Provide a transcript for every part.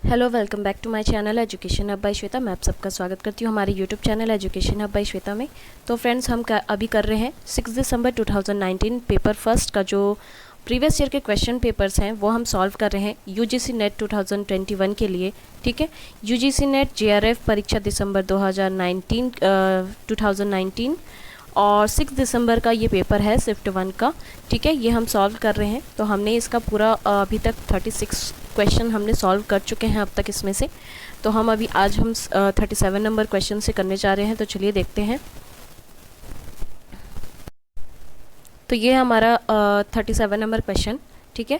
Hello, welcome back to my channel education hub by Shweta. मैं आप सबका स्वागत करती हूँ हमारे YouTube channel education hub by Shweta में। तो फ्रेंड्स, हम अभी कर रहे हैं 6 दिसंबर 2019 पेपर फर्स्ट का जो प्रीवियस ईयर के क्वेश्चन पेपर्स हैं वो हम सॉल्व कर रहे हैं यूजीसी नेट 2021 के लिए। ठीक है, यूजीसी नेट जेआरएफ परीक्षा दिसंबर 2019 और 6 दिसंबर का ये पेपर है शिफ्ट 1 का। ठीक है, ये हम सॉल्व कर रहे हैं। तो हमने इसका पूरा अभी तक 36 क्वेश्चन हमने सॉल्व कर चुके हैं अब तक इसमें से। तो हम अभी आज हम 37 नंबर क्वेश्चन से करने जा रहे हैं। तो चलिए देखते हैं। तो ये हमारा 37 नंबर क्वेश्चन। ठीक है,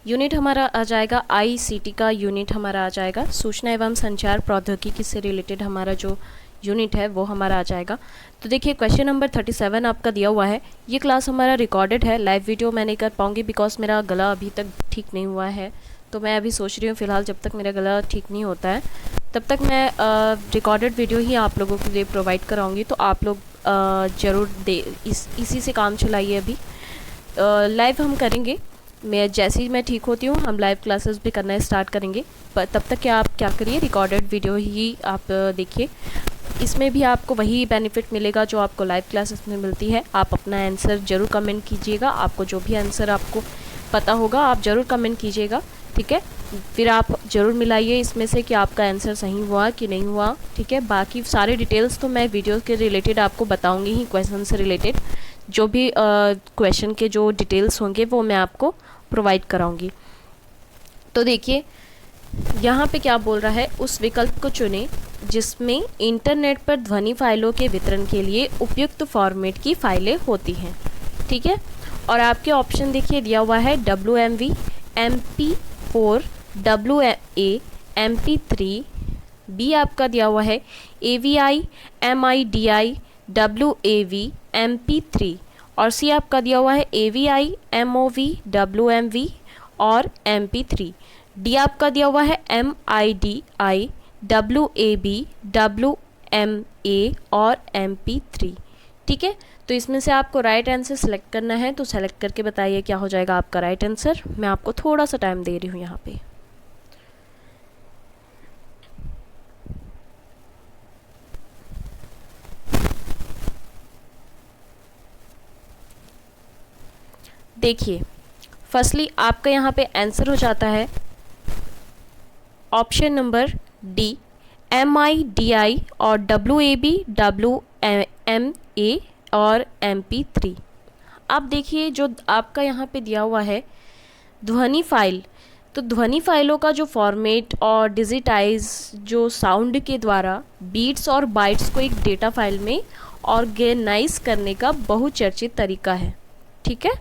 यूनिट हमारा आ जाएगा आईसीटी का यूनिट हमारा आ जाएगा, सूचना एवं संचार प्रौद्योगिकी से रिलेटेड हमारा जो यूनिट है वो हमारा आ जाएगा। तो देखिए, क्वेश्चन नंबर 37 आपका दिया हुआ है। ये क्लास हमारा रिकॉर्डेड है, लाइव वीडियो मैं नहीं कर पाऊँगी बिकॉज मेरा गला अभी तक ठीक नहीं हुआ है। तो मैं अभी सोच रही हूँ फ़िलहाल जब तक मेरा गला ठीक नहीं होता है तब तक मैं रिकॉर्डेड वीडियो ही आप लोगों के लिए प्रोवाइड कराऊँगी। तो आप लोग ज़रूर इसी से काम चलाइए। अभी लाइव हम करेंगे, मैं जैसे ही मैं ठीक होती हूँ हम लाइव क्लासेस भी करना स्टार्ट करेंगे। पर तब तक क्या आप क्या करिए, रिकॉर्डेड वीडियो ही आप देखिए। इसमें भी आपको वही बेनिफिट मिलेगा जो आपको लाइव क्लासेस में मिलती है। आप अपना आंसर ज़रूर कमेंट कीजिएगा, आपको जो भी आंसर आपको पता होगा आप ज़रूर कमेंट कीजिएगा। ठीक है, फिर आप ज़रूर मिलाइए इसमें से कि आपका आंसर सही हुआ कि नहीं हुआ। ठीक है, बाकी सारे डिटेल्स तो मैं वीडियो के रिलेटेड आपको बताऊंगी ही। क्वेश्चन से रिलेटेड जो भी क्वेश्चन के जो डिटेल्स होंगे वो मैं आपको प्रोवाइड कराऊंगी। तो देखिए यहाँ पे क्या बोल रहा है, उस विकल्प को चुनें जिसमें इंटरनेट पर ध्वनि फाइलों के वितरण के लिए उपयुक्त फॉर्मेट की फाइलें होती हैं। ठीक है, और आपके ऑप्शन देखिए दिया हुआ है WMV, MP4, WA, MP3। B आपका दिया हुआ है AVI, MIDI, WAV, MP3। और सी आपका दिया हुआ है AVI, MOV, WMV और MP3। डी आपका दिया हुआ है MIDI, WAB, WMA और MP3। ठीक है, तो इसमें से आपको राइट आंसर सेलेक्ट करना है। तो सेलेक्ट करके बताइए क्या हो जाएगा आपका राइट आंसर। मैं आपको थोड़ा सा टाइम दे रही हूँ यहाँ पे। देखिए, फर्स्टली आपका यहाँ पे आंसर हो जाता है ऑप्शन नंबर डी, MIDI और WAB, WMA और MP3। अब देखिए जो आपका यहाँ पे दिया हुआ है ध्वनि फाइल, तो ध्वनि फाइलों का जो फॉर्मेट और डिजिटाइज जो साउंड के द्वारा बीट्स और बाइट्स को एक डेटा फाइल में ऑर्गेनाइज करने का बहुचर्चित तरीका है। ठीक है,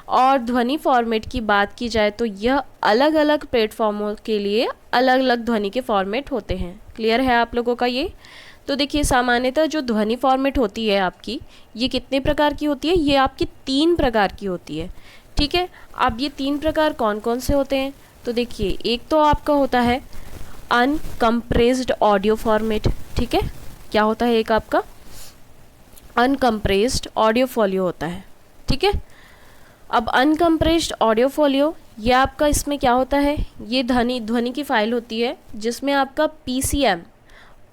और ध्वनि फॉर्मेट की बात की जाए तो यह अलग अलग प्लेटफॉर्मों के लिए अलग अलग ध्वनि के फॉर्मेट होते हैं। क्लियर है आप लोगों का ये? तो देखिए, सामान्यतः जो ध्वनि फॉर्मेट होती है आपकी, ये कितने प्रकार की होती है? ये आपकी 3 प्रकार की होती है। ठीक है, अब ये 3 प्रकार कौन कौन से होते हैं? तो देखिए, एक तो आपका होता है अनकम्प्रेस्ड ऑडियो फॉर्मेट। ठीक है, क्या होता है एक आपका अनकम्प्रेस्ड ऑडियो फोलियो होता है। ठीक है, अब अनकम्प्रेस्ड ऑडियो फोलियो ये आपका इसमें क्या होता है, ये ध्वनि की फाइल होती है जिसमें आपका PCM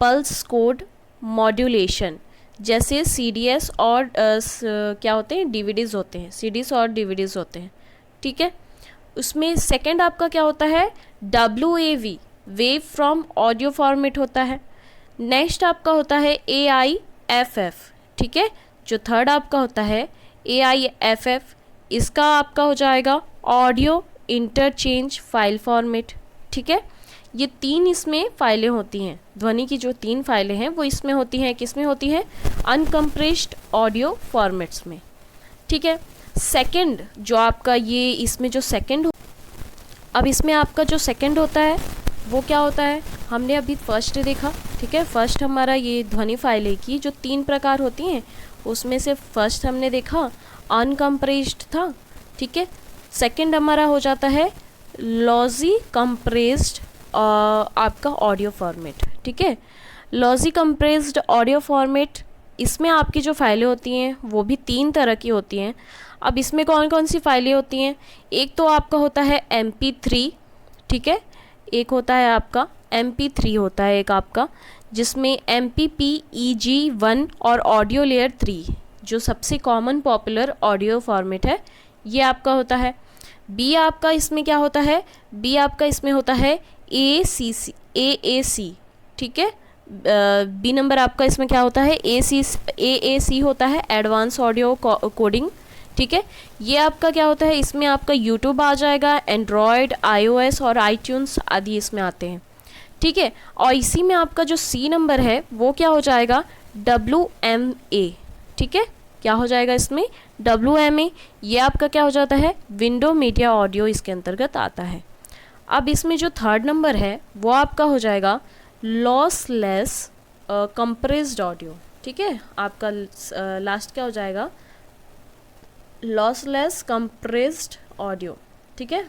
पल्स कोड मॉड्यूलेशन जैसे CDS और क्या होते हैं, DVDs होते हैं, CDs और DVDs होते हैं। ठीक है, उसमें सेकंड आपका क्या होता है WAV, wave from audio format होता है। नेक्स्ट आपका होता है AIFF। ठीक है, जो थर्ड आपका होता है AIFF, इसका आपका हो जाएगा ऑडियो इंटरचेंज फाइल फॉर्मेट। ठीक है, ये 3 इसमें फाइलें होती हैं। ध्वनि की जो 3 फाइलें हैं वो इसमें होती हैं, किसमें होती हैं? अनकम्प्रेस्ड ऑडियो फॉर्मेट्स में। ठीक है, सेकंड जो आपका ये इसमें जो सेकंड, अब इसमें आपका जो सेकंड होता है वो क्या होता है? हमने अभी फर्स्ट देखा। ठीक है, फर्स्ट हमारा ये ध्वनि फाइलें की जो 3 प्रकार होती हैं उसमें से फर्स्ट हमने देखा अनकम्प्रेस्ड था। ठीक है, सेकंड हमारा हो जाता है लॉजी कंप्रेस्ड आपका ऑडियो फॉर्मेट। ठीक है, लॉजी कंप्रेस्ड ऑडियो फॉर्मेट, इसमें आपकी जो फाइलें होती हैं वो भी 3 तरह की होती हैं। अब इसमें कौन कौन सी फाइलें होती हैं? एक तो आपका होता है MP3। ठीक है, एक होता है आपका MP3 होता है एक आपका, जिसमें MPPEG1 और ऑडियो लेयर 3 जो सबसे कॉमन पॉपुलर ऑडियो फॉर्मेट है ये आपका होता है। बी आपका इसमें क्या होता है, बी आपका इसमें होता है AAC, ठीक है। बी नंबर आपका इसमें क्या होता है, AAC होता है, एडवांस ऑडियो कोडिंग, ठीक है। ये आपका क्या होता है, इसमें आपका यूट्यूब आ जाएगा, एंड्रॉयड, iOS और iTunes आदि इसमें आते हैं, ठीक है। और इसी में आपका जो सी नंबर है वो क्या हो जाएगा, WMA, ठीक है। क्या हो जाएगा इसमें, WMA। ये आपका क्या हो जाता है, विंडो मीडिया ऑडियो इसके अंतर्गत आता है। अब इसमें जो थर्ड नंबर है वो आपका हो जाएगा लॉसलेस कंप्रेस्ड ऑडियो, ठीक है। आपका लास्ट क्या हो जाएगा, लॉसलेस कंप्रेस्ड ऑडियो, ठीक है।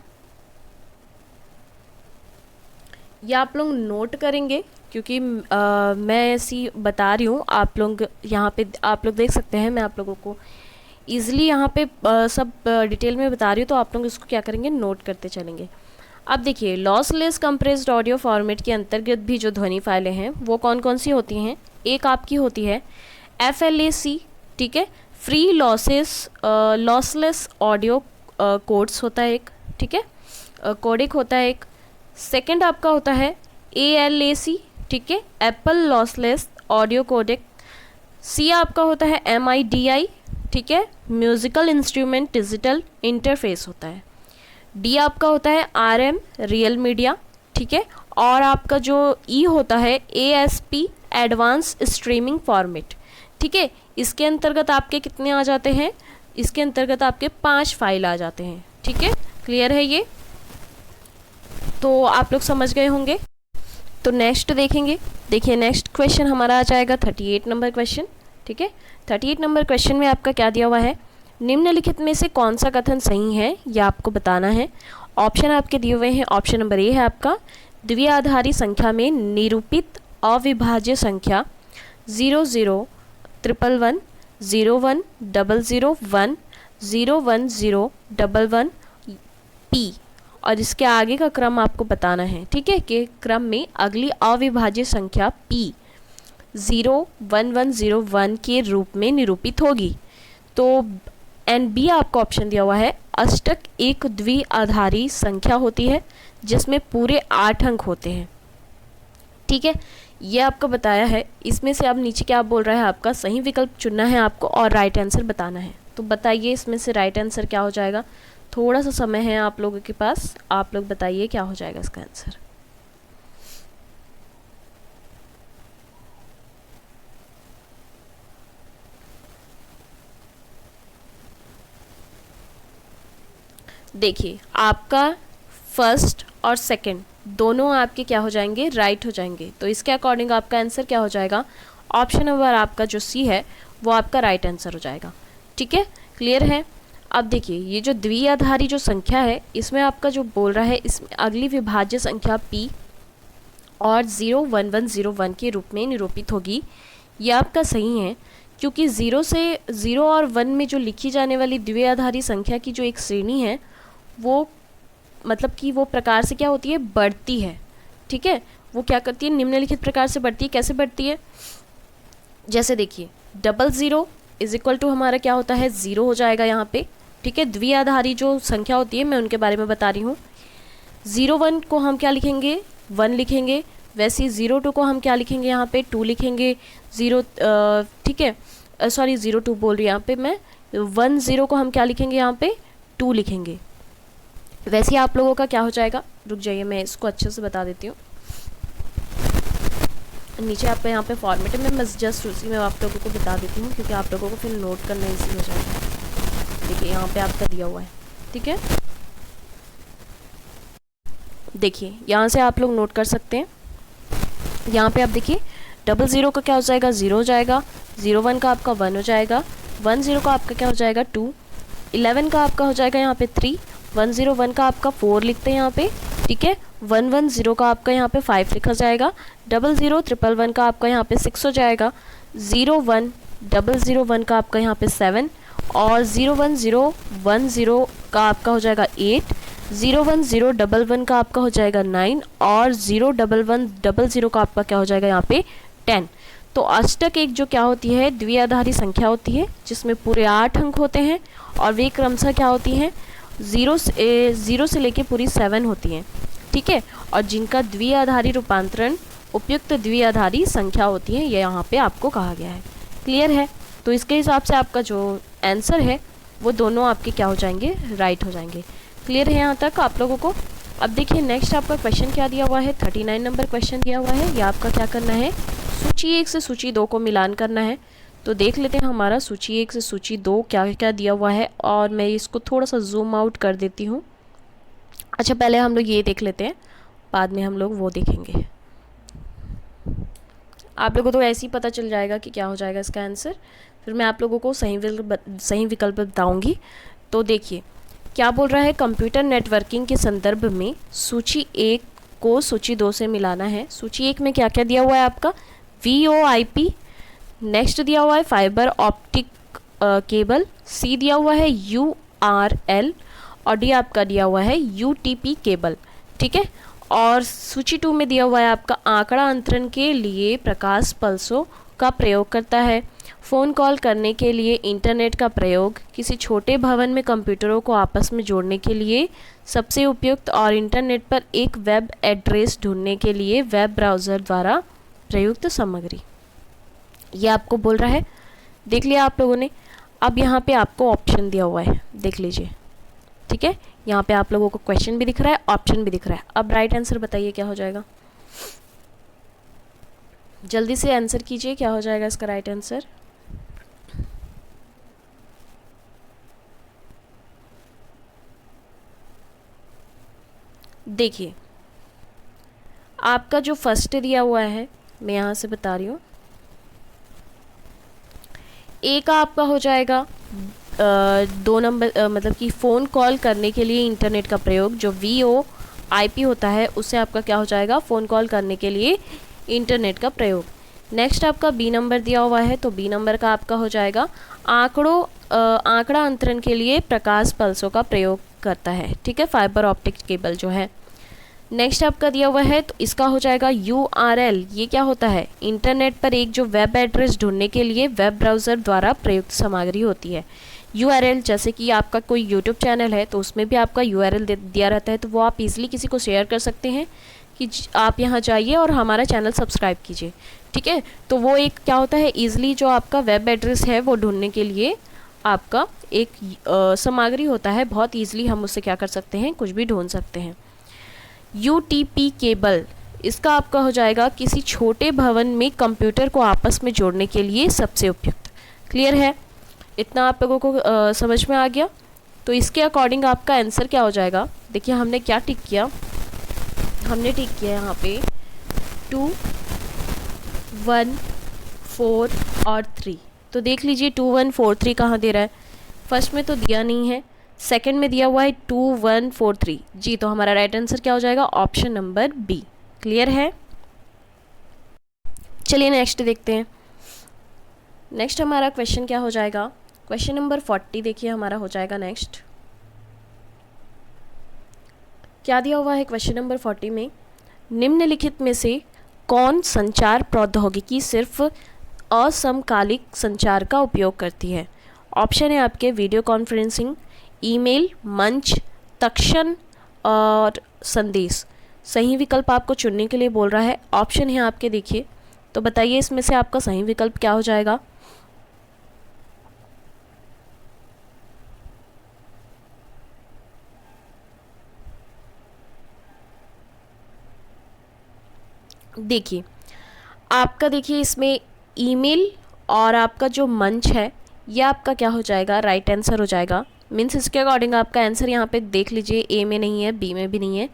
ये आप लोग नोट करेंगे क्योंकि मैं ऐसी बता रही हूँ, आप लोग यहाँ पे आप लोग देख सकते हैं, मैं आप लोगों को ईज़िली यहाँ पे सब डिटेल में बता रही हूँ, तो आप लोग इसको क्या करेंगे, नोट करते चलेंगे। अब देखिए, लॉसलेस कंप्रेस्ड ऑडियो फॉर्मेट के अंतर्गत भी जो ध्वनि फाइलें हैं वो कौन कौन सी होती हैं, एक आपकी होती है FLAC, ठीक है, फ्री लॉसलेस ऑडियो कोड्स होता है एक, ठीक है, कोडेक होता है एक। सेकंड आपका होता है ALAC, ठीक है, एप्पल लॉसलेस ऑडियो कोडेक। सी आपका होता है MIDI, ठीक है, म्यूजिकल इंस्ट्रूमेंट डिजिटल इंटरफेस होता है। डी आपका होता है RM रियल मीडिया, ठीक है। और आपका जो ई होता है ASP एडवांस स्ट्रीमिंग फॉर्मेट, ठीक है। इसके अंतर्गत आपके कितने आ जाते हैं, इसके अंतर्गत आपके 5 फाइल आ जाते हैं, ठीक है। क्लियर है ये, तो आप लोग समझ गए होंगे। तो नेक्स्ट देखेंगे, देखिए नेक्स्ट क्वेश्चन हमारा आ जाएगा 38 नंबर क्वेश्चन, ठीक है। 38 नंबर क्वेश्चन में आपका क्या दिया हुआ है, निम्नलिखित में से कौन सा कथन सही है यह आपको बताना है। ऑप्शन आपके दिए हुए हैं, ऑप्शन नंबर ए है आपका, द्विआधारी संख्या में निरूपित अविभाज्य संख्या 0011 01 00 1 01011 P, और इसके आगे का क्रम आपको बताना है, ठीक है, कि क्रम में अगली अविभाज्य संख्या P 01101 के रूप में निरूपित होगी। तो एंड बी आपका ऑप्शन दिया हुआ है, अष्टक एक द्विआधारी संख्या होती है जिसमें पूरे 8 अंक होते हैं, ठीक है। ये आपको बताया है, इसमें से अब नीचे क्या बोल रहा है, आपका सही विकल्प चुनना है आपको और राइट आंसर बताना है। तो बताइए इसमें से राइट आंसर क्या हो जाएगा, थोड़ा सा समय है आप लोगों के पास, आप लोग बताइए क्या हो जाएगा इसका आंसर। देखिए आपका फर्स्ट और सेकंड दोनों आपके क्या हो जाएंगे, राइट हो जाएंगे। तो इसके अकॉर्डिंग आपका आंसर क्या हो जाएगा, ऑप्शन नंबर आपका जो सी है वो आपका राइट आंसर हो जाएगा, ठीक है। क्लियर है। अब देखिए ये जो द्विआधारी जो संख्या है इसमें आपका जो बोल रहा है, इसमें अगली विभाज्य संख्या P और 01101 के रूप में निरूपित होगी। ये आपका सही है क्योंकि 0 और 1 में जो लिखी जाने वाली द्विआधारी संख्या की जो एक श्रेणी है वो मतलब कि वो प्रकार से क्या होती है, बढ़ती है, ठीक है। वो क्या करती है, निम्नलिखित प्रकार से बढ़ती है। कैसे बढ़ती है, जैसे देखिए 00 इज इक्वल टू हमारा क्या होता है, 0 हो जाएगा यहाँ पे, ठीक है। द्विआधारी जो संख्या होती है मैं उनके बारे में बता रही हूँ। 01 को हम क्या लिखेंगे, 1 लिखेंगे। वैसे ही 02 को हम क्या लिखेंगे, यहाँ पे 2 लिखेंगे। 0 ठीक है, सॉरी 02 बोल रही यहाँ पे मैं, 10 को हम क्या लिखेंगे, यहाँ पे 2 लिखेंगे। वैसे ही आप लोगों का क्या हो जाएगा, रुक जाइए मैं इसको अच्छे से बता देती हूँ। नीचे आपको यहाँ पे फॉर्मेट में मैं जस्ट उसी में आप लोगों को बता देती हूँ क्योंकि आप लोगों को फिर नोट करना ईजी हो जाएगा। देखिए यहाँ पे आपका दिया हुआ है, ठीक है। देखिए यहाँ से आप लोग नोट कर सकते हैं। यहाँ पे आप देखिए 00 का क्या हो जाएगा, 0 हो जाएगा। 01 का आपका 1 हो जाएगा। 10 का आपका क्या हो जाएगा, 2। 11 का आपका हो जाएगा यहाँ पे 3। 101 का आपका 4 लिखते हैं यहाँ पे, ठीक है। 110 का आपका यहाँ पे 5 लिखा जाएगा। 00111 का आपका यहाँ पे 6 हो जाएगा। 01001 का आपका यहाँ पे 7 और 01010 का आपका हो जाएगा 8। 01011 का आपका हो जाएगा 9 और 01100 का आपका क्या हो जाएगा यहाँ पे 10। तो अष्टक एक जो क्या होती है द्विआधारी संख्या होती है जिसमें पूरे 8 अंक होते हैं और वे क्रमशः क्या होती हैं जीरो से लेके पूरी 7 होती हैं, ठीक है। और जिनका द्विआधारी रूपांतरण उपयुक्त द्विआधारी संख्या होती है, ये यहाँ पे आपको कहा गया है। क्लियर है? तो इसके हिसाब से आपका जो आंसर है वो दोनों आपके क्या हो जाएंगे, राइट हो जाएंगे। क्लियर है यहाँ तक आप लोगों को? अब देखिए नेक्स्ट आपका क्वेश्चन क्या दिया हुआ है, 39 नंबर क्वेश्चन दिया हुआ है। ये आपका क्या करना है, सूची 1 से सूची 2 को मिलान करना है। तो देख लेते हैं हमारा सूची 1 से सूची 2 क्या क्या दिया हुआ है, और मैं इसको थोड़ा सा जूम आउट कर देती हूँ। अच्छा पहले हम लोग ये देख लेते हैं, बाद में हम लोग वो देखेंगे। आप लोगों को तो ऐसे ही पता चल जाएगा कि क्या हो जाएगा इसका आंसर, फिर मैं आप लोगों को सही विकल्प बताऊंगी। तो देखिए क्या बोल रहा है, कंप्यूटर नेटवर्किंग के संदर्भ में सूची 1 को सूची 2 से मिलाना है। सूची 1 में क्या क्या दिया हुआ है आपका, VoIP, नेक्स्ट दिया हुआ है फाइबर ऑप्टिक केबल, सी दिया हुआ है URL और डी आपका दिया हुआ है UTP केबल, ठीक है। और सूची 2 में दिया हुआ है आपका आंकड़ा अंतरण के लिए प्रकाश पल्सों का प्रयोग करता है, फ़ोन कॉल करने के लिए इंटरनेट का प्रयोग, किसी छोटे भवन में कंप्यूटरों को आपस में जोड़ने के लिए सबसे उपयुक्त, और इंटरनेट पर एक वेब एड्रेस ढूंढने के लिए वेब ब्राउज़र द्वारा प्रयुक्त सामग्री। ये आपको बोल रहा है, देख लिया आप लोगों ने। अब यहाँ पे आपको ऑप्शन दिया हुआ है, देख लीजिए, ठीक है। यहाँ पे आप लोगों को क्वेश्चन भी दिख रहा है, ऑप्शन भी दिख रहा है। अब राइट आंसर बताइए क्या हो जाएगा, जल्दी से आंसर कीजिए, क्या हो जाएगा इसका राइट आंसर। देखिए आपका जो फर्स्ट दिया हुआ है, मैं यहाँ से बता रही हूँ, ए का आपका हो जाएगा 2 नंबर, मतलब कि फ़ोन कॉल करने के लिए इंटरनेट का प्रयोग, जो VoIP होता है उससे आपका क्या हो जाएगा, फ़ोन कॉल करने के लिए इंटरनेट का प्रयोग। नेक्स्ट आपका बी नंबर दिया हुआ है, तो बी नंबर का आपका हो जाएगा आंकड़ा अंतरण के लिए प्रकाश पल्सों का प्रयोग करता है, ठीक है, फाइबर ऑप्टिक केबल जो है। नेक्स्ट आपका दिया हुआ है, तो इसका हो जाएगा URL, ये क्या होता है, इंटरनेट पर एक जो वेब एड्रेस ढूंढने के लिए वेब ब्राउज़र द्वारा प्रयुक्त सामग्री होती है। URL जैसे कि आपका कोई यूट्यूब चैनल है तो उसमें भी आपका URL दिया रहता है, तो वो आप इजीली किसी को शेयर कर सकते हैं कि आप यहाँ जाइए और हमारा चैनल सब्सक्राइब कीजिए, ठीक है। तो वो एक क्या होता है, ईजिली जो आपका वेब एड्रेस है वो ढूंढने के लिए आपका एक सामग्री होता है, बहुत ईजिली हम उससे क्या कर सकते हैं, कुछ भी ढूंढ सकते हैं। UTP केबल, इसका आपका हो जाएगा किसी छोटे भवन में कंप्यूटर को आपस में जोड़ने के लिए सबसे उपयुक्त। क्लियर है? इतना आप लोगों को समझ में आ गया? तो इसके अकॉर्डिंग आपका आंसर क्या हो जाएगा, देखिए हमने क्या टिक किया, हमने टिक किया यहाँ पे 2, 1, 4 और 3। तो देख लीजिए 2, 1, 4, 3 कहाँ दे रहा है, फर्स्ट में तो दिया नहीं है, सेकंड में दिया हुआ है 2, 1, 4, 3 जी। तो हमारा राइट आंसर क्या हो जाएगा, ऑप्शन नंबर बी। क्लियर है? चलिए नेक्स्ट देखते हैं। नेक्स्ट हमारा क्वेश्चन क्या हो जाएगा, क्वेश्चन नंबर 40 देखिए हमारा हो जाएगा नेक्स्ट। क्या दिया हुआ है क्वेश्चन नंबर 40 में, निम्नलिखित में से कौन संचार प्रौद्योगिकी सिर्फ असमकालिक संचार का उपयोग करती है। ऑप्शन है आपके वीडियो कॉन्फ्रेंसिंग, ईमेल, मंच, तक्षण और संदेश। सही विकल्प आपको चुनने के लिए बोल रहा है, ऑप्शन है आपके, देखिए तो बताइए इसमें से आपका सही विकल्प क्या हो जाएगा। देखिए आपका, देखिए इसमें ईमेल और आपका जो मंच है ये आपका क्या हो जाएगा, राइट आंसर हो जाएगा। मीन्स इसके अकॉर्डिंग आपका आंसर यहाँ पे देख लीजिए, ए में नहीं है, बी में भी नहीं है,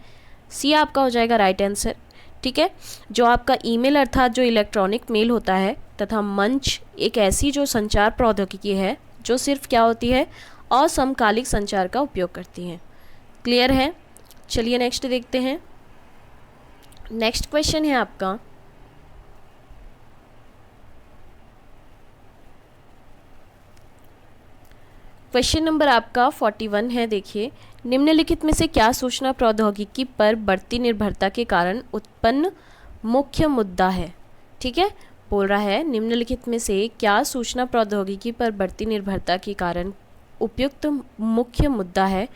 सी आपका हो जाएगा राइट आंसर, ठीक है। जो आपका ईमेल अर्थात जो इलेक्ट्रॉनिक मेल होता है, तथा मंच एक ऐसी जो संचार प्रौद्योगिकी है जो सिर्फ क्या होती है, असमकालिक संचार का उपयोग करती है। क्लियर है? चलिए नेक्स्ट देखते हैं। नेक्स्ट क्वेश्चन है आपका, क्वेश्चन नंबर आपका 41 है। देखिए, निम्नलिखित में से क्या सूचना प्रौद्योगिकी पर बढ़ती निर्भरता के कारण उत्पन्न मुख्य मुद्दा है। ठीक है, बोल रहा है निम्नलिखित में से क्या सूचना प्रौद्योगिकी पर बढ़ती निर्भरता के कारण उपयुक्त मुख्य मुद्दा है,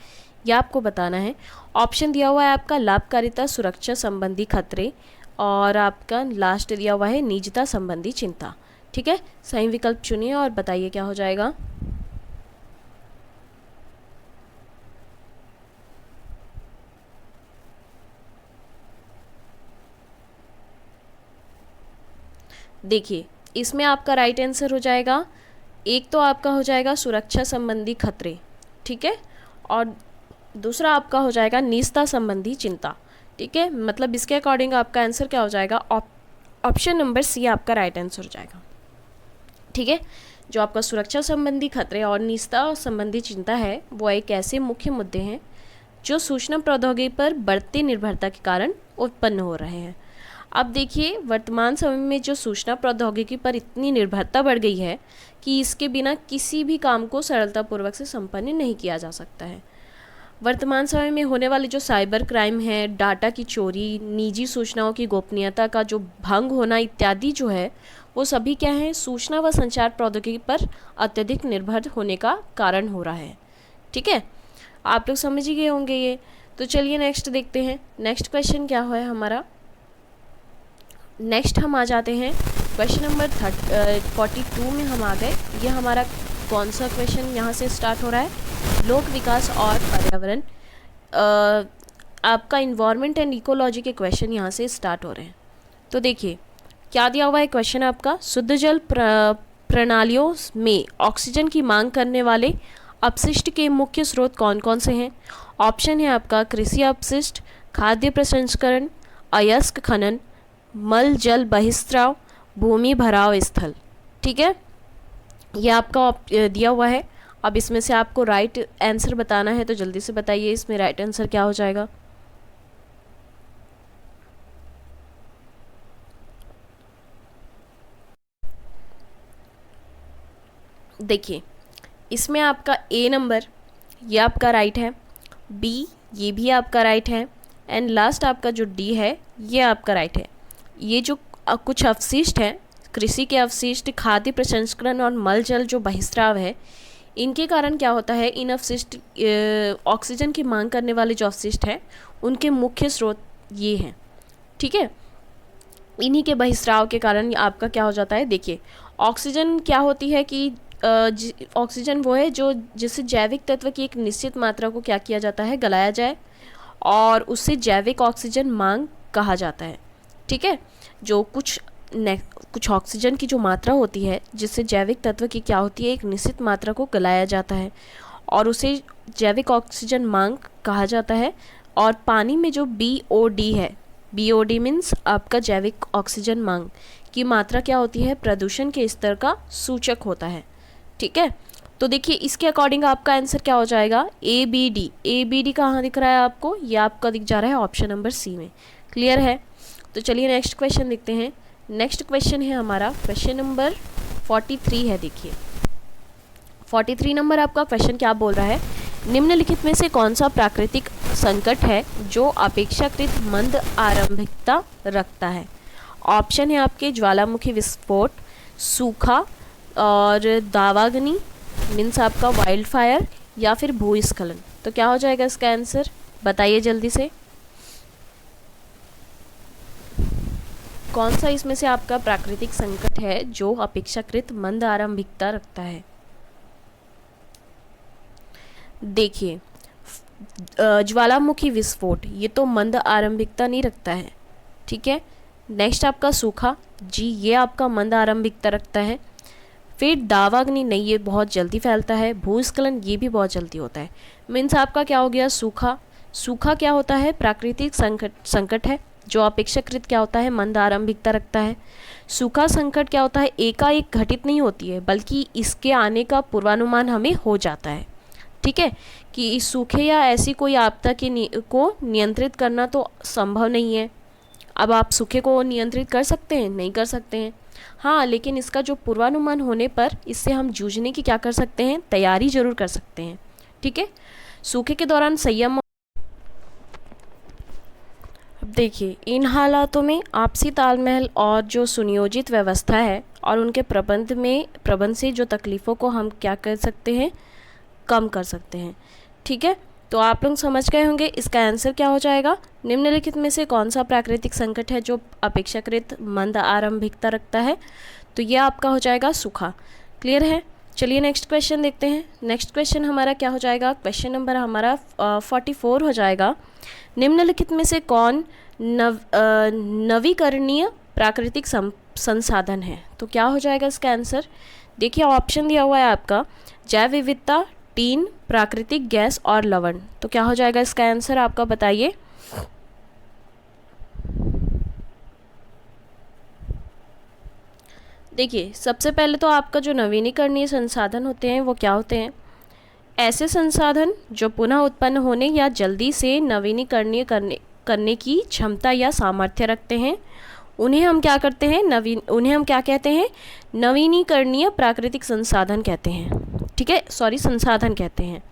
यह आपको बताना है। ऑप्शन दिया हुआ है आपका लाभकारिता, सुरक्षा संबंधी खतरे, और आपका लास्ट दिया हुआ है निजता संबंधी चिंता। ठीक है, सही विकल्प चुनिए और बताइए क्या हो जाएगा। देखिए, इसमें आपका राइट आंसर हो जाएगा, एक तो आपका हो जाएगा सुरक्षा संबंधी खतरे, ठीक है, और दूसरा आपका हो जाएगा निजता संबंधी चिंता। ठीक है, मतलब इसके अकॉर्डिंग आपका आंसर क्या हो जाएगा, ऑप्शन नंबर सी आपका राइट आंसर हो जाएगा। ठीक है, जो आपका सुरक्षा संबंधी खतरे और निजता संबंधी चिंता है वो एक ऐसे मुख्य मुद्दे हैं जो सूचना प्रौद्योगिकी पर बढ़ती निर्भरता के कारण उत्पन्न हो रहे हैं। अब देखिए, वर्तमान समय में जो सूचना प्रौद्योगिकी पर इतनी निर्भरता बढ़ गई है कि इसके बिना किसी भी काम को सरलतापूर्वक से संपन्न नहीं किया जा सकता है। वर्तमान समय में होने वाले जो साइबर क्राइम है, डाटा की चोरी, निजी सूचनाओं की गोपनीयता का जो भंग होना इत्यादि जो है वो सभी क्या है, सूचना व संचार प्रौद्योगिकी पर अत्यधिक निर्भर होने का कारण हो रहा है। ठीक है, आप लोग समझ ही गए होंगे ये। तो चलिए नेक्स्ट देखते हैं, नेक्स्ट क्वेश्चन क्या है हमारा। नेक्स्ट हम आ जाते हैं क्वेश्चन नंबर 42 में हम आ गए। ये हमारा कौन सा क्वेश्चन यहाँ से स्टार्ट हो रहा है, लोक विकास और पर्यावरण, आपका इन्वायरमेंट एंड इकोलॉजी के क्वेश्चन यहाँ से स्टार्ट हो रहे हैं। तो देखिए क्या दिया हुआ है क्वेश्चन आपका, शुद्ध जल प्रणालियों में ऑक्सीजन की मांग करने वाले अपशिष्ट के मुख्य स्रोत कौन कौन से हैं। ऑप्शन है आपका कृषि अपशिष्ट, खाद्य प्रसंस्करण, अयस्क खनन, मल जल बहिस्त्राव, भूमि भराव स्थल। ठीक है, ये आपका दिया हुआ है। अब इसमें से आपको राइट आंसर बताना है, तो जल्दी से बताइए इसमें राइट आंसर क्या हो जाएगा। देखिए, इसमें आपका ए नंबर ये आपका राइट है, बी ये भी आपका राइट है, एंड लास्ट आपका जो डी है ये आपका राइट है। ये जो कुछ अवशिष्ट हैं, कृषि के अवशिष्ट, खाद्य प्रसंस्करण और मल जल जो बहिस्राव है, इनके कारण क्या होता है, इन अवशिष्ट ऑक्सीजन की मांग करने वाले जो अवशिष्ट हैं उनके मुख्य स्रोत ये हैं। ठीक है, इन्हीं के बहिस्राव के कारण आपका क्या हो जाता है। देखिए, ऑक्सीजन क्या होती है कि ऑक्सीजन वो है जो जिससे जैविक तत्व की एक निश्चित मात्रा को क्या किया जाता है, गलाया जाए, और उससे जैविक ऑक्सीजन मांग कहा जाता है। ठीक है, जो कुछ ऑक्सीजन की जो मात्रा होती है जिससे जैविक तत्व की क्या होती है, एक निश्चित मात्रा को गलाया जाता है और उसे जैविक ऑक्सीजन मांग कहा जाता है। और पानी में जो BOD है, BOD मीन्स आपका जैविक ऑक्सीजन मांग की मात्रा क्या होती है, प्रदूषण के स्तर का सूचक होता है। ठीक है, तो देखिए इसके अकॉर्डिंग आपका आंसर क्या हो जाएगा, ABD। ABD कहाँ दिख रहा है आपको, ये आपका दिख जा रहा है ऑप्शन नंबर सी में। क्लियर है, तो चलिए नेक्स्ट क्वेश्चन देखते हैं। नेक्स्ट क्वेश्चन है हमारा क्वेश्चन नंबर 43 है। देखिए 43 नंबर आपका क्वेश्चन क्या बोल रहा है, निम्नलिखित में से कौन सा प्राकृतिक संकट है जो अपेक्षाकृत मंद आरंभिकता रखता है। ऑप्शन है आपके ज्वालामुखी विस्फोट, सूखा और दावाग्नि मीन्स आपका वाइल्ड फायर, या फिर भूस्खलन। तो क्या हो जाएगा इसका आंसर, बताइए जल्दी से, कौन सा इसमें से आपका प्राकृतिक संकट है जो अपेक्षाकृत मंद आरंभिकता रखता है। देखिए, ज्वालामुखी विस्फोट ये तो मंद आरंभिकता नहीं रखता है। ठीक है, नेक्स्ट आपका सूखा, जी ये आपका मंद आरंभिकता रखता है। फिर दावाग्नि, नहीं ये बहुत जल्दी फैलता है। भूस्खलन ये भी बहुत जल्दी होता है। मीन्स आपका क्या हो गया, सूखा। सूखा क्या होता है, प्राकृतिक संकट है जो अपेक्षाकृत क्या होता है, मंद आरंभिकता रखता है। सूखा संकट क्या होता है, एकाएक घटित नहीं होती है बल्कि इसके आने का पूर्वानुमान हमें हो जाता है। ठीक है, कि इस सूखे या ऐसी कोई आपदा को नियंत्रित करना तो संभव नहीं है। अब आप सूखे को नियंत्रित कर सकते हैं, नहीं कर सकते हैं। हाँ, लेकिन इसका जो पूर्वानुमान होने पर इससे हम जूझने की क्या कर सकते हैं, तैयारी जरूर कर सकते हैं। ठीक है, सूखे के दौरान संयम। अब देखिए, इन हालातों में आपसी तालमेल और जो सुनियोजित व्यवस्था है और उनके प्रबंध से जो तकलीफ़ों को हम क्या कर सकते हैं, कम कर सकते हैं। ठीक है, तो आप लोग समझ गए होंगे इसका आंसर क्या हो जाएगा। निम्नलिखित में से कौन सा प्राकृतिक संकट है जो अपेक्षाकृत मंद आरंभिकता रखता है, तो यह आपका हो जाएगा सूखा। क्लियर है। चलिए नेक्स्ट क्वेश्चन देखते हैं। नेक्स्ट क्वेश्चन हमारा क्या हो जाएगा, क्वेश्चन नंबर हमारा 44 हो जाएगा। निम्नलिखित में से कौन नवीकरणीय प्राकृतिक संसाधन है, तो क्या हो जाएगा इसका आंसर। देखिए ऑप्शन दिया हुआ है आपका, जैव विविधता, टीन, प्राकृतिक गैस और लवण। तो क्या हो जाएगा इसका आंसर, आपका बताइए। देखिए सबसे पहले तो आपका जो नवीनीकरणीय संसाधन होते हैं वो क्या होते हैं, ऐसे संसाधन जो पुनः उत्पन्न होने या जल्दी से नवीनीकरणीय करने की क्षमता या सामर्थ्य रखते हैं, उन्हें हम क्या करते हैं, उन्हें हम क्या कहते हैं, नवीनीकरणीय प्राकृतिक संसाधन कहते हैं। ठीक है, सॉरी, संसाधन कहते हैं।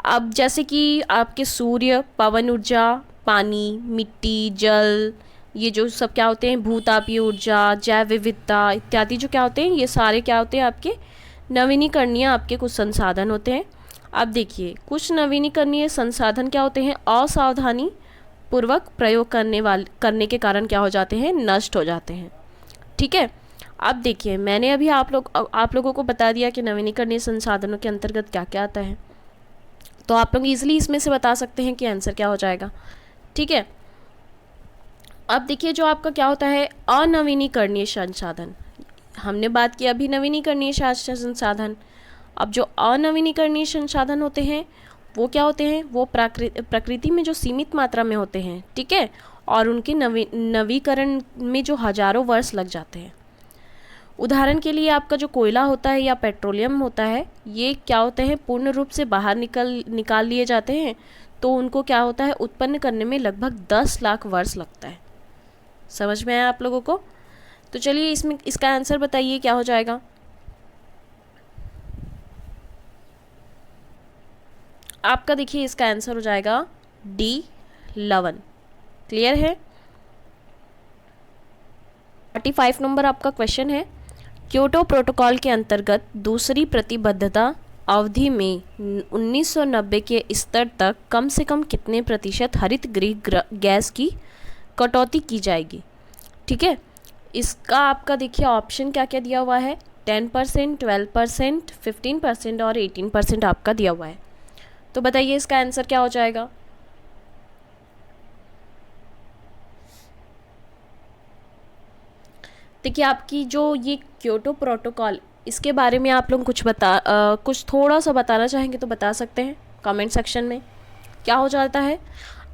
अब जैसे कि आपके सूर्य, पवन ऊर्जा, पानी, मिट्टी, जल, ये जो सब क्या होते हैं, भूतापीय ऊर्जा, जैव विविधता इत्यादि जो क्या होते हैं, ये सारे क्या होते हैं, आपके नवीनीकरणीय आपके कुछ संसाधन होते हैं। अब देखिए कुछ नवीनीकरणीय संसाधन क्या होते हैं, असावधानी पूर्वक प्रयोग करने के कारण क्या हो जाते हैं, नष्ट हो जाते हैं। ठीक है, अब देखिए मैंने अभी आप लोगों को बता दिया कि नवीनीकरणीय संसाधनों के अंतर्गत क्या क्या आता है, तो आप लोग इजीली इसमें से बता सकते हैं कि आंसर क्या हो जाएगा। ठीक है, अब देखिए जो आपका क्या होता है, अनवीनीकरणीय संसाधन, हमने बात की अभी नवीनीकरणीय संसाधन। अब जो अनवीनीकरणीय संसाधन होते हैं वो क्या होते हैं, वो प्रकृति में जो सीमित मात्रा में होते हैं। ठीक है, और उनके नवीकरण में जो हजारों वर्ष लग जाते हैं। उदाहरण के लिए आपका जो कोयला होता है या पेट्रोलियम होता है, ये क्या होते हैं, पूर्ण रूप से बाहर निकाल लिए जाते हैं, तो उनको क्या होता है, उत्पन्न करने में लगभग 10 लाख वर्ष लगता है। समझ में आया आप लोगों को। तो चलिए इसमें इसका आंसर बताइए क्या हो जाएगा। आपका देखिए इसका आंसर हो जाएगा डी, लवण। क्लियर है। 45 नंबर आपका क्वेश्चन है, क्योटो प्रोटोकॉल के अंतर्गत दूसरी प्रतिबद्धता अवधि में 1990 के स्तर तक कम से कम कितने प्रतिशत हरित गृह गैस की कटौती की जाएगी। ठीक है, इसका आपका देखिए ऑप्शन क्या क्या दिया हुआ है, 10%, 12%, 15% और 18% आपका दिया हुआ है। तो बताइए इसका आंसर क्या हो जाएगा। देखिए आपकी जो ये क्योटो प्रोटोकॉल, इसके बारे में आप लोग कुछ थोड़ा सा बताना चाहेंगे तो बता सकते हैं कमेंट सेक्शन में। क्या हो जाता है,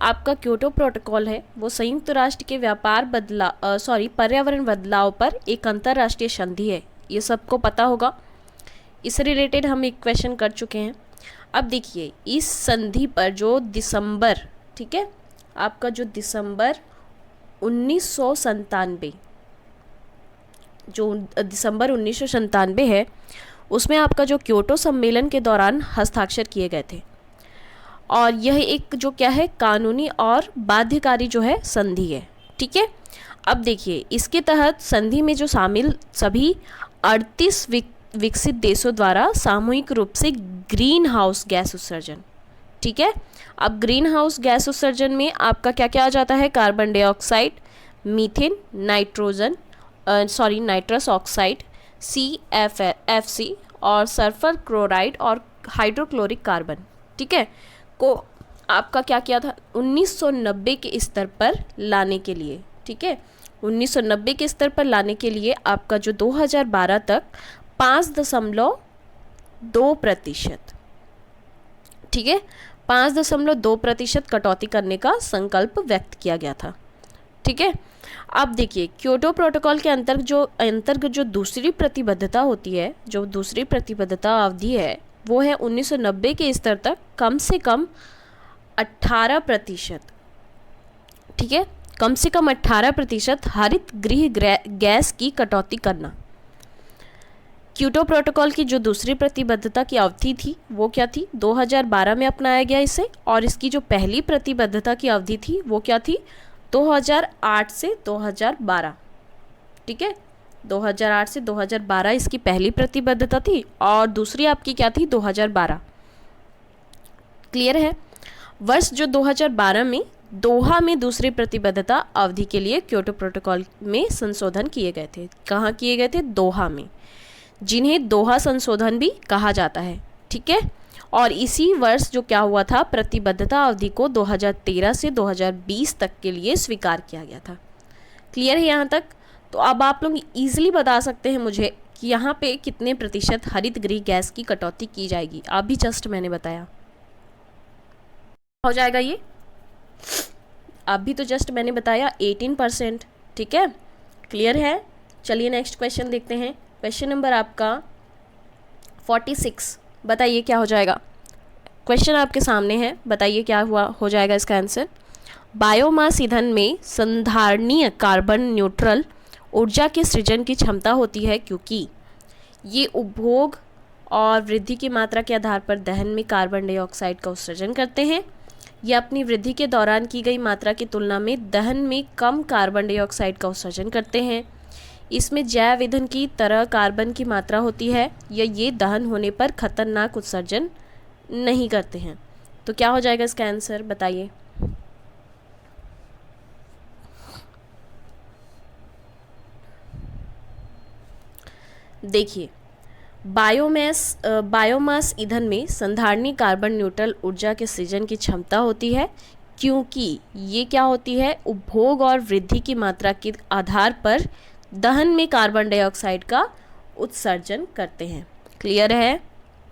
आपका क्योटो प्रोटोकॉल है वो संयुक्त राष्ट्र के पर्यावरण बदलाव पर एक अंतर्राष्ट्रीय संधि है, ये सबको पता होगा। इससे रिलेटेड हम एक क्वेश्चन कर चुके हैं। अब देखिए इस संधि पर जो दिसंबर, ठीक है, आपका जो दिसंबर 1997 है, उसमें आपका जो क्योटो सम्मेलन के दौरान हस्ताक्षर किए गए थे, और यह एक जो क्या है, कानूनी और बाध्यकारी जो है संधि है। ठीक है, अब देखिए इसके तहत संधि में जो शामिल सभी 38 विकसित देशों द्वारा सामूहिक रूप से ग्रीन हाउस गैस उत्सर्जन। ठीक है, अब ग्रीन हाउस गैस उत्सर्जन में आपका क्या क्या आ जाता है, carbon dioxide, methane, nitrous oxide, CFC और सल्फर क्लोराइड और हाइड्रोक्लोरिक कार्बन। ठीक है, को आपका क्या किया था 1990 के स्तर पर लाने के लिए। ठीक है, 1990 के स्तर पर लाने के लिए आपका जो 2012 तक 5.2%, ठीक है, 5.2% कटौती करने का संकल्प व्यक्त किया गया था। ठीक है, अब देखिए क्योटो प्रोटोकॉल के अंतर्गत जो दूसरी प्रतिबद्धता होती है, जो दूसरी प्रतिबद्धता अवधि है, वो है 1990 के स्तर तक कम से कम 18%, ठीक है, कम से कम 18% हरित गृह गैस की कटौती करना। क्योटो प्रोटोकॉल की जो दूसरी प्रतिबद्धता की अवधि थी वो क्या थी, 2012 में अपनाया गया इसे, और इसकी जो पहली प्रतिबद्धता की अवधि थी वो क्या थी, 2008 से 2012। ठीक है, 2008 से 2012 इसकी पहली प्रतिबद्धता थी और दूसरी आपकी क्या थी, 2012। क्लियर है। वर्ष जो 2012 में दोहा में दूसरी प्रतिबद्धता अवधि के लिए क्योटो प्रोटोकॉल में संशोधन किए गए थे। कहाँ किए गए थे, दोहा में, जिन्हें दोहा संशोधन भी कहा जाता है। ठीक है, और इसी वर्ष जो क्या हुआ था, प्रतिबद्धता अवधि को 2013 से 2020 तक के लिए स्वीकार किया गया था। क्लियर है यहाँ तक। तो अब आप लोग इजीली बता सकते हैं मुझे कि यहाँ पे कितने प्रतिशत हरित गृह गैस की कटौती की जाएगी। अभी जस्ट मैंने बताया हो जाएगा ये, अभी तो जस्ट मैंने बताया 18%। ठीक है, क्लियर है। चलिए नेक्स्ट क्वेश्चन देखते हैं। क्वेश्चन नंबर आपका 46, बताइए क्या हो जाएगा। क्वेश्चन आपके सामने है, बताइए क्या हुआ हो जाएगा इसका आंसर। बायोमास ईंधन में संधारणीय कार्बन न्यूट्रल ऊर्जा के सृजन की क्षमता होती है क्योंकि ये उपभोग और वृद्धि की मात्रा के आधार पर दहन में कार्बन डाइऑक्साइड का उत्सर्जन करते हैं। ये अपनी वृद्धि के दौरान की गई मात्रा की तुलना में दहन में कम कार्बन डाइऑक्साइड का उत्सर्जन करते हैं। इसमें जैव ईंधन की तरह कार्बन की मात्रा होती है या ये दहन होने पर खतरनाक उत्सर्जन नहीं करते हैं। तो क्या हो जाएगा इसका आंसर, बताइए। देखिए, बायोमास ईंधन में संधारणीय कार्बन न्यूट्रल ऊर्जा के सृजन की क्षमता होती है क्योंकि ये क्या होती है, उपभोग और वृद्धि की मात्रा के आधार पर दहन में कार्बन डाइऑक्साइड का उत्सर्जन करते हैं। क्लियर है।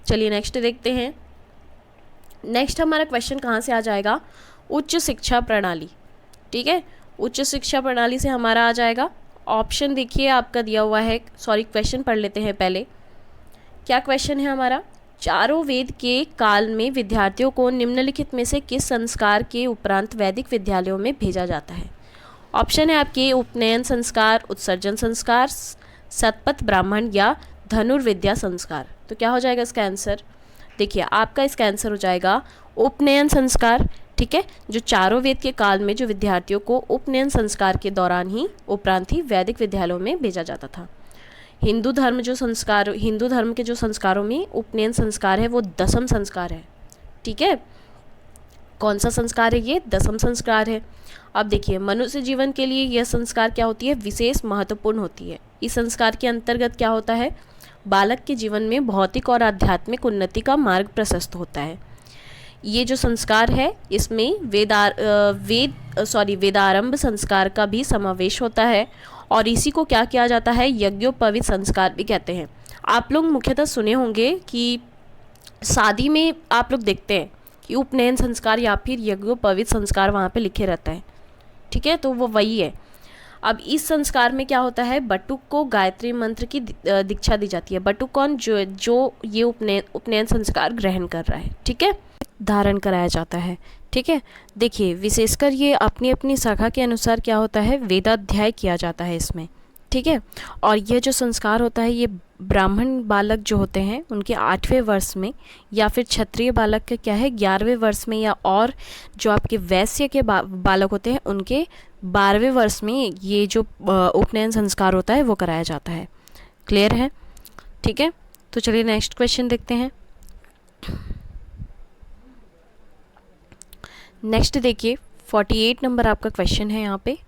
चलिए नेक्स्ट देखते हैं। नेक्स्ट हमारा क्वेश्चन कहाँ से आ जाएगा, उच्च शिक्षा प्रणाली। ठीक है, उच्च शिक्षा प्रणाली से हमारा आ जाएगा ऑप्शन। देखिए आपका दिया हुआ है, सॉरी क्वेश्चन पढ़ लेते हैं पहले। क्या क्वेश्चन है हमारा, चारों वेद के काल में विद्यार्थियों को निम्नलिखित में से किस संस्कार के उपरांत वैदिक विद्यालयों में भेजा जाता है। ऑप्शन है आपके उपनयन संस्कार, उत्सर्जन संस्कार, शतपथ ब्राह्मण या धनुर्विद्या संस्कार। तो क्या हो जाएगा इसका आंसर, देखिए आपका इसका आंसर हो जाएगा उपनयन संस्कार। ठीक है, जो चारों वेद के काल में जो विद्यार्थियों को उपनयन संस्कार के दौरान ही उपरांत ही वैदिक विद्यालयों में भेजा जाता था। हिंदू धर्म के जो संस्कारों में उपनयन संस्कार है वो दसम संस्कार है। ठीक है, कौन सा संस्कार है ये, दसम संस्कार है। अब देखिए, मनुष्य जीवन के लिए यह संस्कार क्या होती है, विशेष महत्वपूर्ण होती है। इस संस्कार के अंतर्गत क्या होता है, बालक के जीवन में भौतिक और आध्यात्मिक उन्नति का मार्ग प्रशस्त होता है। ये जो संस्कार है इसमें वेदारंभ संस्कार का भी समावेश होता है और इसी को क्या किया जाता है, यज्ञोपवीत संस्कार भी कहते हैं। आप लोग मुख्यतः सुने होंगे कि शादी में आप लोग देखते हैं कि उपनयन संस्कार या फिर यज्ञोपवीत संस्कार वहाँ पे लिखे रहता है। ठीक है, तो वो वही है। अब इस संस्कार में क्या होता है, बटुक को गायत्री मंत्र की दीक्षा दी जाती है। बटुक कौन, जो ये उपनयन संस्कार ग्रहण कर रहा है। ठीक है, धारण कराया जाता है। ठीक है, देखिए विशेषकर ये अपनी अपनी शाखा के अनुसार क्या होता है, वेदाध्याय किया जाता है इसमें। ठीक है, और ये जो संस्कार होता है ये ब्राह्मण बालक जो होते हैं उनके 8वें वर्ष में या फिर क्षत्रिय बालक के क्या है 11वें वर्ष में, या और जो आपके वैश्य के बालक होते हैं उनके 12वें वर्ष में ये जो उपनयन संस्कार होता है वो कराया जाता है। क्लियर है। ठीक है, तो चलिए नेक्स्ट क्वेश्चन देखते हैं। नेक्स्ट देखिए 48 नंबर आपका क्वेश्चन है। यहाँ पे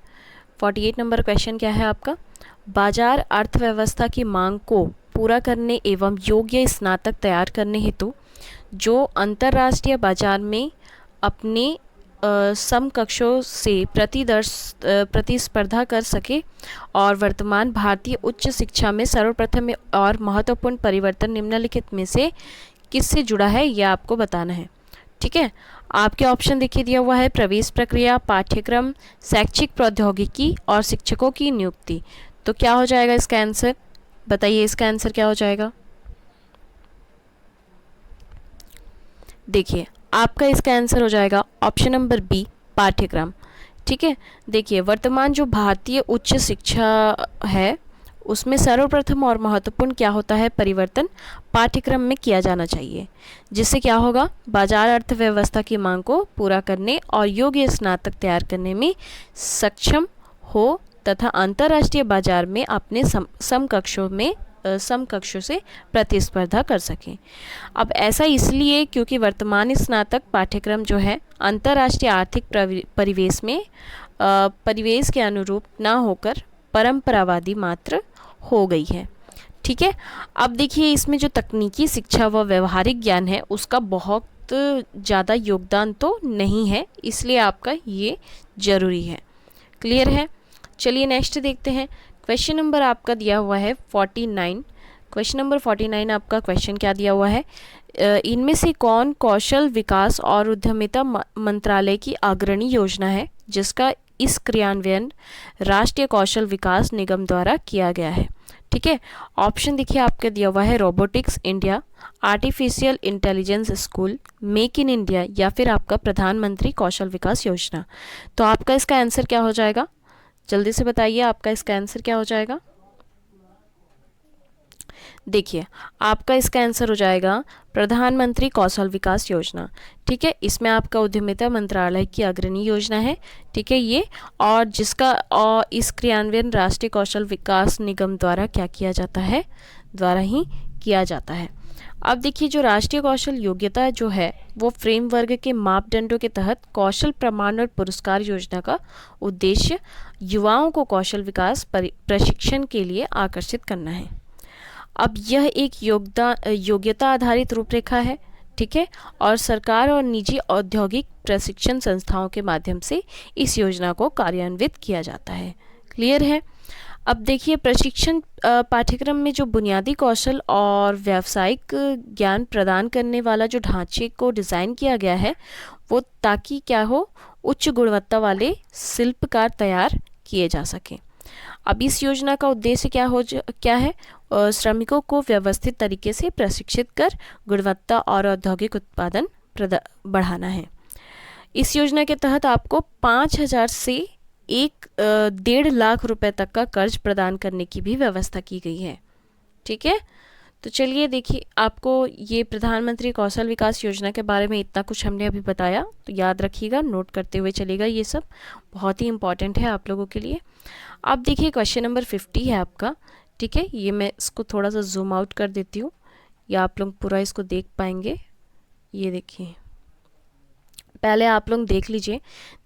48 नंबर क्वेश्चन क्या है आपका, बाजार अर्थव्यवस्था की मांग को पूरा करने एवं योग्य स्नातक तैयार करने हेतु जो अंतर्राष्ट्रीय बाजार में अपने समकक्षों से प्रतिस्पर्धा कर सके और वर्तमान भारतीय उच्च शिक्षा में सर्वप्रथम और महत्वपूर्ण परिवर्तन निम्नलिखित में से किससे जुड़ा है, यह आपको बताना है। ठीक है, आपके ऑप्शन देखिए दिया हुआ है, प्रवेश प्रक्रिया, पाठ्यक्रम, शैक्षिक प्रौद्योगिकी और शिक्षकों की नियुक्ति। तो क्या हो जाएगा इसका आंसर, बताइए इसका आंसर क्या हो जाएगा। देखिए आपका इसका आंसर हो जाएगा ऑप्शन नंबर बी, पाठ्यक्रम। ठीक है, देखिए वर्तमान जो भारतीय उच्च शिक्षा है उसमें सर्वप्रथम और महत्वपूर्ण क्या होता है, परिवर्तन पाठ्यक्रम में किया जाना चाहिए, जिससे क्या होगा, बाजार अर्थव्यवस्था की मांग को पूरा करने और योग्य स्नातक तैयार करने में सक्षम हो तथा अंतर्राष्ट्रीय बाजार में अपने समकक्षों से प्रतिस्पर्धा कर सकें। अब ऐसा इसलिए क्योंकि वर्तमान स्नातक पाठ्यक्रम जो है अंतर्राष्ट्रीय आर्थिक परिवेश के अनुरूप ना होकर परंपरावादी मात्र हो गई है। ठीक है, अब देखिए इसमें जो तकनीकी शिक्षा व व्यवहारिक ज्ञान है उसका बहुत ज़्यादा योगदान तो नहीं है, इसलिए आपका ये ज़रूरी है। क्लियर है, चलिए नेक्स्ट देखते हैं। क्वेश्चन नंबर आपका दिया हुआ है 49। क्वेश्चन नंबर 49 आपका क्वेश्चन क्या दिया हुआ है, इनमें से कौन कौशल विकास और उद्यमिता मंत्रालय की अग्रणी योजना है जिसका इस क्रियान्वयन राष्ट्रीय कौशल विकास निगम द्वारा किया गया है। ठीक है, ऑप्शन देखिए आपके दिया हुआ है robotics India, artificial intelligence school, make in India या फिर आपका प्रधानमंत्री कौशल विकास योजना। तो आपका इसका आंसर क्या हो जाएगा, जल्दी से बताइए आपका इसका आंसर क्या हो जाएगा। देखिए आपका इसका आंसर हो जाएगा प्रधानमंत्री कौशल विकास योजना। ठीक है, इसमें आपका उद्यमिता मंत्रालय की अग्रणी योजना है। ठीक है ये, और जिसका और इस क्रियान्वयन राष्ट्रीय कौशल विकास निगम द्वारा क्या किया जाता है, द्वारा ही किया जाता है। अब देखिए जो राष्ट्रीय कौशल योग्यता जो है वो फ्रेमवर्क के मापदंडों के तहत कौशल प्रमाण और पुरस्कार योजना का उद्देश्य युवाओं को कौशल विकास प्रशिक्षण के लिए आकर्षित करना है। अब यह एक योग्यता आधारित रूपरेखा है। ठीक है, और सरकार और निजी औद्योगिक प्रशिक्षण संस्थाओं के माध्यम से इस योजना को कार्यान्वित किया जाता है। क्लियर है, अब देखिए प्रशिक्षण पाठ्यक्रम में जो बुनियादी कौशल और व्यावसायिक ज्ञान प्रदान करने वाला जो ढांचे को डिज़ाइन किया गया है वो ताकि क्या हो, उच्च गुणवत्ता वाले शिल्पकार तैयार किए जा सकें। अब इस योजना का उद्देश्य क्या है, श्रमिकों को व्यवस्थित तरीके से प्रशिक्षित कर गुणवत्ता और औद्योगिक उत्पादन बढ़ाना है। इस योजना के तहत आपको 5,000 से 1.5 लाख रुपए तक का कर्ज प्रदान करने की भी व्यवस्था की गई है। ठीक है, तो चलिए देखिए आपको ये प्रधानमंत्री कौशल विकास योजना के बारे में इतना कुछ हमने अभी बताया, तो याद रखिएगा, नोट करते हुए चलिएगा, ये सब बहुत ही इंपॉर्टेंट है आप लोगों के लिए। अब देखिए क्वेश्चन नंबर 50 है आपका। ठीक है, ये मैं इसको थोड़ा सा जूम आउट कर देती हूँ या आप लोग पूरा इसको देख पाएंगे। ये देखिए, पहले आप लोग देख लीजिए।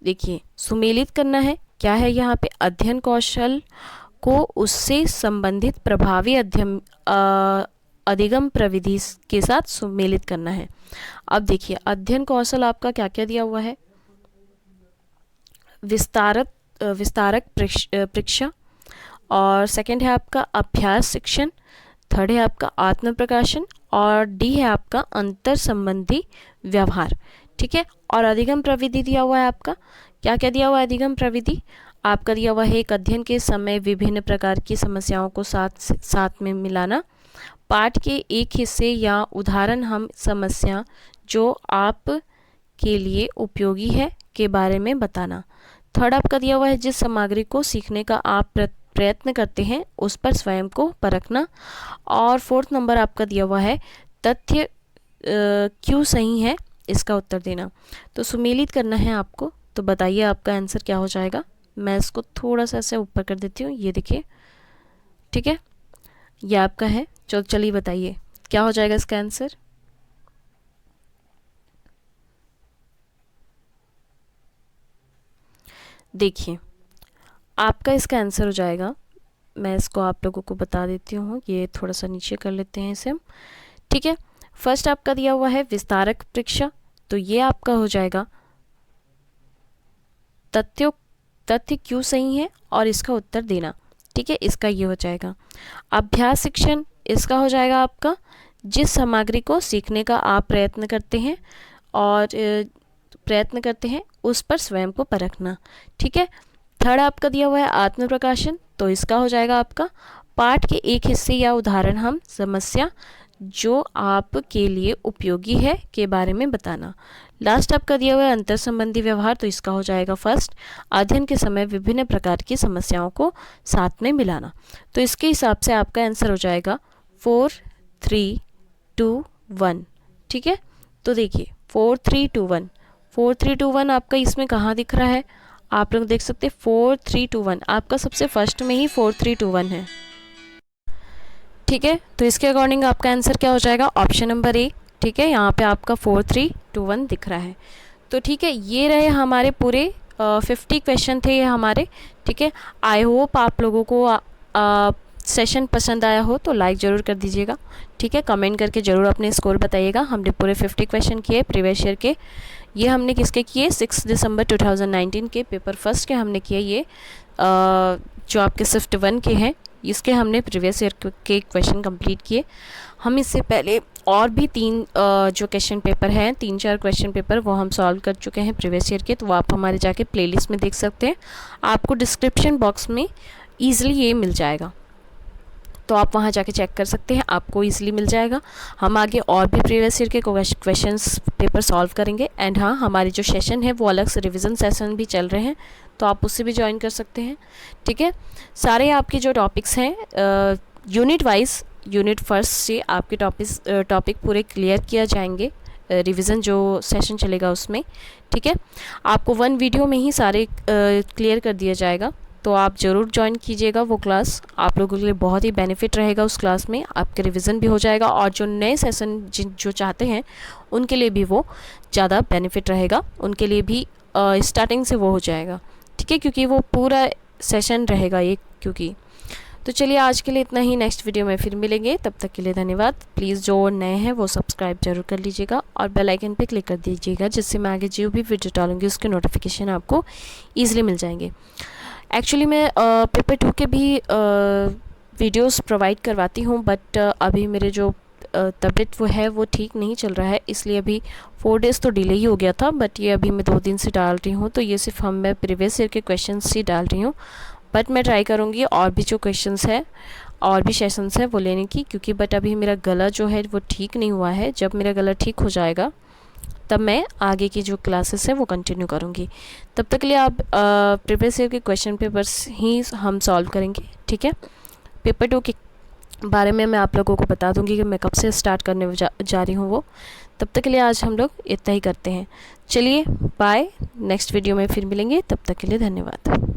देखिए सुमेलित करना है, क्या है यहाँ पे, अध्ययन कौशल को उससे संबंधित प्रभावी अधिगम प्रविधि के साथ सुमेलित करना है। अब देखिए अध्ययन कौशल आपका क्या क्या दिया हुआ है, विस्तारक परीक्षा, और सेकंड है आपका अभ्यास शिक्षण, थर्ड है आपका आत्म प्रकाशन, और डी है आपका अंतर संबंधी व्यवहार। ठीक है, और अधिगम प्रविधि दिया हुआ है आपका, क्या क्या दिया हुआ है अधिगम प्रविधि आपका दिया हुआ है, एक अध्ययन के समय विभिन्न प्रकार की समस्याओं को साथ में मिलाना, पाठ के एक हिस्से या उदाहरण हम समस्या जो आप के लिए उपयोगी है के बारे में बताना। थर्ड आपका दिया हुआ है जिस सामग्री को सीखने का आप प्रयत्न करते हैं उस पर स्वयं को परखना, और फोर्थ नंबर आपका दिया हुआ है तथ्य क्यों सही है इसका उत्तर देना। तो सुमेलित करना है आपको, तो बताइए आपका आंसर क्या हो जाएगा। मैं इसको थोड़ा सा ऐसे ऊपर कर देती हूँ, ये देखिए। ठीक है, ये आपका है, चलिए बताइए क्या हो जाएगा इसका आंसर। देखिए आपका इसका आंसर हो जाएगा, मैं इसको आप लोगों को बता देती हूँ, ये थोड़ा सा नीचे कर लेते हैं इसे हम। ठीक है, फर्स्ट आपका दिया हुआ है विस्तारक परीक्षा, तो ये आपका हो जाएगा तथ्य क्यों सही है और इसका उत्तर देना। ठीक है, इसका ये हो जाएगा। अभ्यास शिक्षण, इसका हो जाएगा आपका जिस सामग्री को सीखने का आप प्रयत्न करते हैं उस पर स्वयं को परखना। ठीक है, थर्ड आपका दिया हुआ है आत्म प्रकाशन, तो इसका हो जाएगा आपका पाठ के एक हिस्से या उदाहरण हम समस्या जो आपके लिए उपयोगी है के बारे में बताना। लास्ट आपका दिया हुआ है अंतर संबंधी व्यवहार, तो इसका हो जाएगा फर्स्ट, अध्ययन के समय विभिन्न प्रकार की समस्याओं को साथ में मिलाना। तो इसके हिसाब से आपका आंसर हो जाएगा 4 3 2 1। ठीक है, तो देखिए 4 3 2 1, 4 3 2 1 आपका इसमें कहाँ दिख रहा है, आप लोग देख सकते हैं 4 3 2 1 आपका सबसे फर्स्ट में ही 4 3 2 1 है। ठीक है, तो इसके अकॉर्डिंग आपका आंसर क्या हो जाएगा, ऑप्शन नंबर ए। ठीक है, यहाँ पे आपका 4 3 2 1 दिख रहा है। तो ठीक है, ये रहे हमारे पूरे 50 क्वेश्चन थे ये हमारे। ठीक है, आई होप आप लोगों को सेशन पसंद आया हो तो लाइक ज़रूर कर दीजिएगा। ठीक है, कमेंट करके ज़रूर अपने स्कोर बताइएगा। हमने पूरे 50 क्वेश्चन किए प्रीवियस ईयर के। ये हमने किसके किए, 6 दिसंबर 2019 के पेपर फर्स्ट के हमने किए। ये जो आपके शिफ्ट 1 के हैं इसके हमने प्रीवियस ईयर के क्वेश्चन कंप्लीट किए। हम इससे पहले और भी 3 जो क्वेश्चन पेपर हैं, 3-4 क्वेश्चन पेपर वो हम सॉल्व कर चुके हैं प्रीवियस ईयर के, तो वो आप हमारे जाके प्लेलिस्ट में देख सकते हैं। आपको डिस्क्रिप्शन बॉक्स में ईजिली ये मिल जाएगा, तो आप वहाँ जाके चेक कर सकते हैं, आपको इजीली मिल जाएगा। हम आगे और भी प्रीवियस ईयर के क्वेश्चंस पेपर सॉल्व करेंगे। एंड हाँ, हमारे जो सेशन है वो अलग से रिवीजन सेशन भी चल रहे हैं, तो आप उससे भी ज्वाइन कर सकते हैं। ठीक है, सारे आपके जो टॉपिक्स हैं यूनिट वाइज, यूनिट फर्स्ट से आपके टॉपिक पूरे क्लियर किया जाएंगे, रिवीजन जो सेशन चलेगा उसमें। ठीक है, आपको 1 वीडियो में ही सारे क्लियर कर दिया जाएगा, तो आप ज़रूर ज्वाइन कीजिएगा वो क्लास। आप लोगों के लिए बहुत ही बेनिफिट रहेगा उस क्लास में, आपके रिवीजन भी हो जाएगा और जो नए सेशन जो चाहते हैं उनके लिए भी वो ज़्यादा बेनिफिट रहेगा, उनके लिए भी स्टार्टिंग से वो हो जाएगा। ठीक है, क्योंकि वो पूरा सेशन रहेगा एक, क्योंकि तो चलिए आज के लिए इतना ही, नेक्स्ट वीडियो में फिर मिलेंगे, तब तक के लिए धन्यवाद। प्लीज़ जो नए हैं वो सब्सक्राइब जरूर कर लीजिएगा और बेल आइकन पे क्लिक कर दीजिएगा, जिससे मैं आगे जो भी वीडियो डालूंगी उसके नोटिफिकेशन आपको ईजिली मिल जाएंगे। एक्चुअली मैं पेपर 2 के भी वीडियोस प्रोवाइड करवाती हूँ, बट अभी मेरे जो तबीयत वो है वो ठीक नहीं चल रहा है, इसलिए अभी 4 डेज़ तो डिले ही हो गया था, बट ये अभी मैं 2 दिन से डाल रही हूँ। तो ये सिर्फ मैं प्रीवियस ईयर के क्वेश्चंस ही डाल रही हूँ, बट मैं ट्राई करूँगी और भी जो क्वेश्चंस है और भी सेशंस है वो लेने की, क्योंकि बट अभी मेरा गला जो है वो ठीक नहीं हुआ है। जब मेरा गला ठीक हो जाएगा तब मैं आगे की जो क्लासेस है वो कंटिन्यू करूँगी। तब तक के लिए आप प्रीवियस ईयर के क्वेश्चन पेपर्स ही हम सॉल्व करेंगे। ठीक है, पेपर 2 के बारे में मैं आप लोगों को बता दूंगी कि मैं कब से स्टार्ट करने जा रही हूँ वो। तब तक के लिए आज हम लोग इतना ही करते हैं। चलिए बाय, नेक्स्ट वीडियो में फिर मिलेंगे, तब तक के लिए धन्यवाद।